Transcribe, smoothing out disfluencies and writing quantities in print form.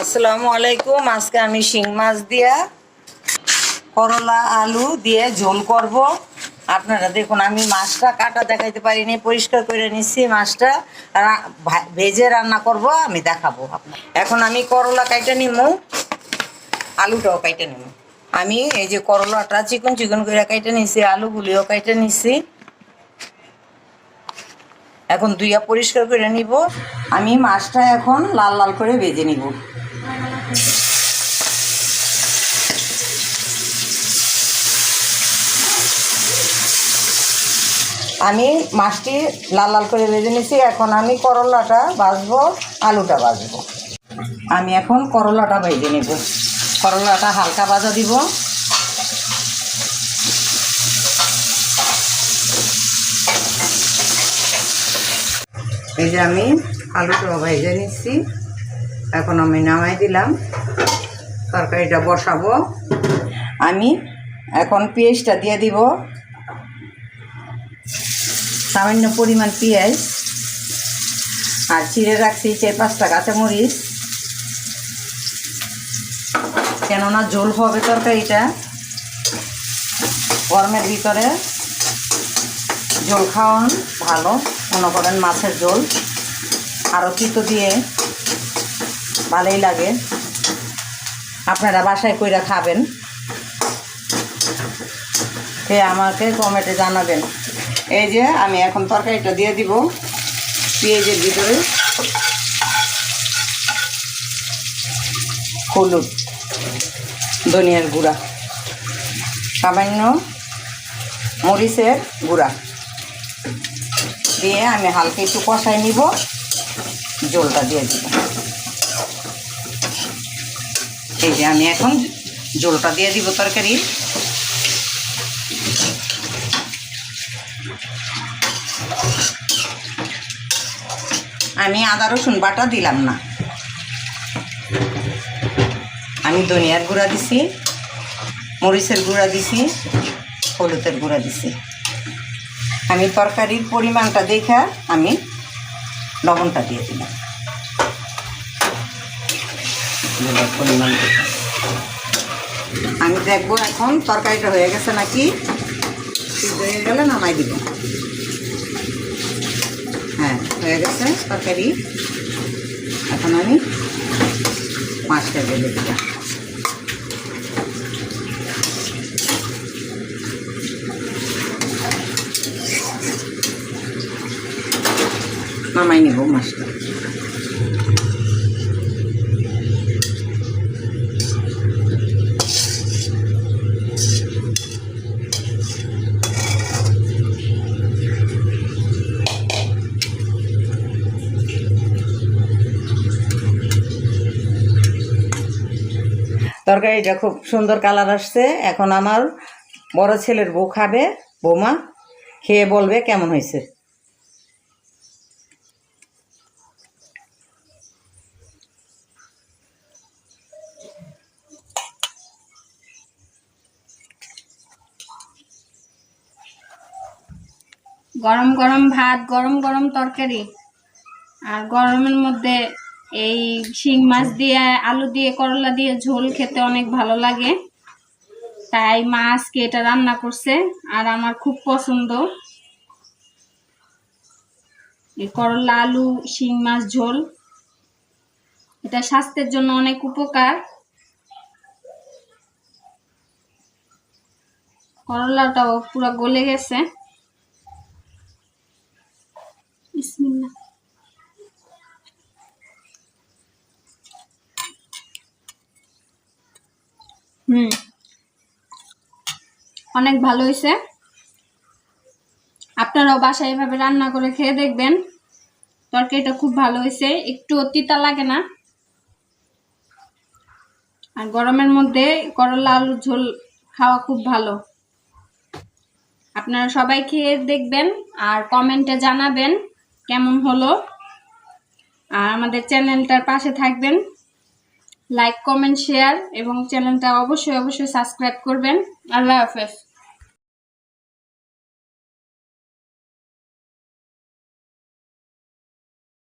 আসসালামু আলাইকুম। আজকে আমি শিং মাছ দিয়া করলা আলু দিয়ে ঝোল করব। আপনারা দেখুন, আমি মাছটা কাটা দেখাইতে পারিনি, পরিষ্কার করে নিচ্ছি। মাছটা ভেজে রান্না করব, আমি দেখাবো আপনার। এখন আমি করলা কাইটা নিব, আলুটাও কাইটা নিব। আমি এই যে করলাটা চিকন চিকন করে কাইটা নিছি, আলুগুলিও কাইটা নিছি। এখন ধুইয়া পরিষ্কার করে নিব। আমি মাছটা এখন লাল লাল করে ভেজে নিব। আমি মাছটি লাল লাল করে ভেজে নিয়েছি। এখন আমি করলাটা ভাজবো, আলুটা ভাজবো। আমি এখন করলাটা ভেজে নেব। করলাটা হালকা ভাজা দিব। এই যে আমি আলুটা ভেজে নিচ্ছি। এখন আমি নামাই দিলাম, তরকারিটা বসাবো। আমি এখন পেঁয়াজটা দিয়ে দিব, সামান্য পরিমাণ পেঁয়াজ, আর চিড়ে রাখছি 4-5টা কাঁচামরিচ, কেননা ঝোল হবে তরকারিটা। গরমের ভিতরে ঝোল খাওয়ান ভালো, মনে করেন মাছের ঝোল আরও তিতো দিয়ে ভালোই লাগে। আপনারা বাসায় কইরা খাবেন, আমাকে কমেন্টে জানাবেন। এই যে আমি এখন তরকারিটা দিয়ে দিব পেঁয়াজের ভিতরে। হলুদ, ধনিয়ার গুঁড়া, সামান্য মরিচের গুঁড়া দিয়ে আমি হালকা একটু কষাই নিব। ঝোলটা দিয়ে দিব। এই যে আমি এখন ঝোলটা দিয়ে দিব তরকারি। আমি আদা রসুন বাটা দিলাম না। আমি ধনিয়ার গুঁড়া দিছি, মরিচের গুঁড়া দিছি, হলুদের গুঁড়া দিছি। আমি তরকারির পরিমাণটা দেখা আমি লবণটা দিয়ে দিলাম। পরিমাণ আমি দেখবো এখন তরকারিটা হয়ে গেছে নাকি। সিদ্ধ হয়ে গেলে নামাই দিব। হ্যাঁ, হয়ে গেছে তরকারি। এখন আমি মাছটা ঢেলে দিলাম। নামাই নিব মাছটা। তরকারিটা খুব সুন্দর কালার আসছে। এখন আমার বড় ছেলের বউ খাবে, বৌমা খেয়ে বলবে কেমন হয়েছে। গরম গরম ভাত, গরম গরম তরকারি, আর গরমের মধ্যে এই শিং মাছ দিয়ে আলু দিয়ে করলা দিয়ে ঝোল খেতে অনেক ভালো লাগে। তাই মা আজকে এটা রান্না করছে, আর আমার খুব পছন্দ এই করলা আলু শিং মাছ ঝোল। এটা স্বাস্থ্যের জন্য অনেক উপকার। করলাটাও পুরো গলে গেছে। বিসমিল্লাহ। অনেক ভালো হয়েছে। আপনারাও বাসায় এভাবে রান্না করে খেয়ে দেখবেন। তরকারিটা খুব ভালো হয়েছে, একটু তিতা লাগে না। আর গরমের মধ্যে করলা আলুর ঝোল খাওয়া খুব ভালো। আপনারা সবাই খেয়ে দেখবেন আর কমেন্টে জানাবেন কেমন হলো। আর আমাদের চ্যানেলটার পাশে থাকবেন, লাইক কমেন্ট শেয়ার, এবং চ্যানেলটা অবশ্যই সাবস্ক্রাইব করবেন। আল্লাহ হাফেজ।